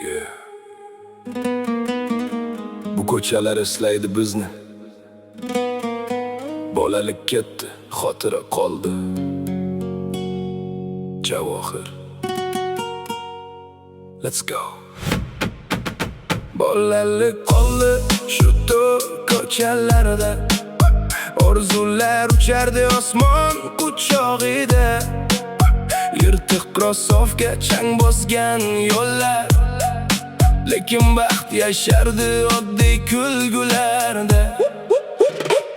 Yeah. Bu ko'chalar eslaydi bizni. Bolalik ketdi, xotira qoldi. Javohir. Let's go. Bolalik qoldi shu ko'chalarda. Orzular uchardi osmon quchog'ida. Yirtiq krossovka chang bosgan yo'llar. Lekin baxt yashardi oddiy kulgularda.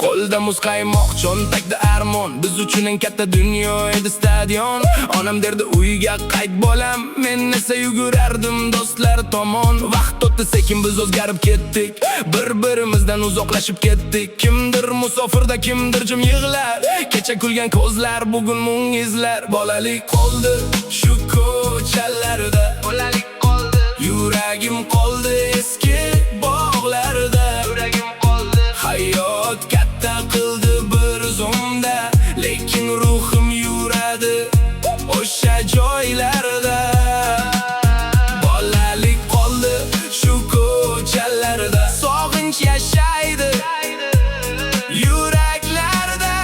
Qo'lda muz qaymoq, cho'ntakda armon. Biz uchun eng katta dunyo edi stadion. Onam derdi uyga qayt bolam, men esa yugurardim do'stlar tomon. Vaqt o'tdi sekin biz o'zgarib ketdik, bir-birimizdan uzoqlashib ketdik. Kimdir musofirda, kimdir jim yig'lar. Kecha kulgan ko'zlar, bugun mung izlar. Bolalik qoldi shu ko'chalarda. Bolalik qoldi, yuragim qoldi eski bog'larda. Yuragim qoldi, hayot katta qildi bir zumda, lekin ruhim yuradi o'sha joylarda. Bolalik qoldi shu ko'chalarda. Sog'inch yashaydi yuraklarda.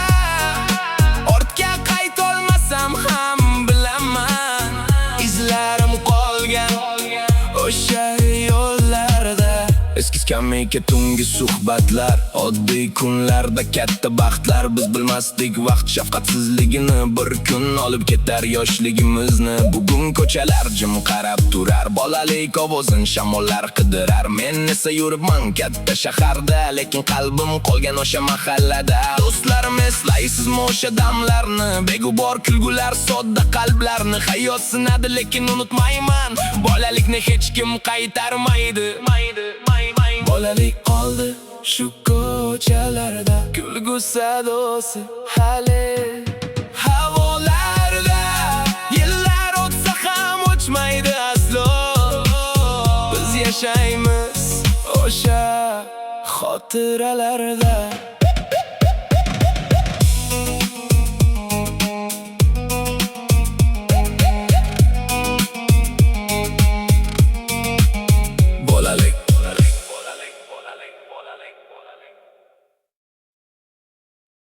Ortga qaytolmasam ham bilaman, izlarim qolgan o'sha yo'llarda. Eski skameyka, tungi suhbatlar, oddiy kunlarda katta baxtlar. Biz bilmasdik vaqt shafqatsizligini, bir kun olib ketar yoshligimizni. Bugun ko'chalar jim qarab turar, bolalik ovozin shamollar qidirar. Men esa yuribman katta shaharda, lekin qalbim qolgan o'sha mahallada. Do'stlarim, eslaysizmi o'sha damlarni? Beg'ubor kulgular, sodda qalblarni. Hayot sinadi, lekin unutmayman, bolalikni hech kim qaytarmaydi. Bolalik qoldi shu ko'chalarda. Kulgu sadosi hali havolarda. Yillar o'tsa ham o'chmaydi aslo. Biz yashaymiz o'sha xotiralarda.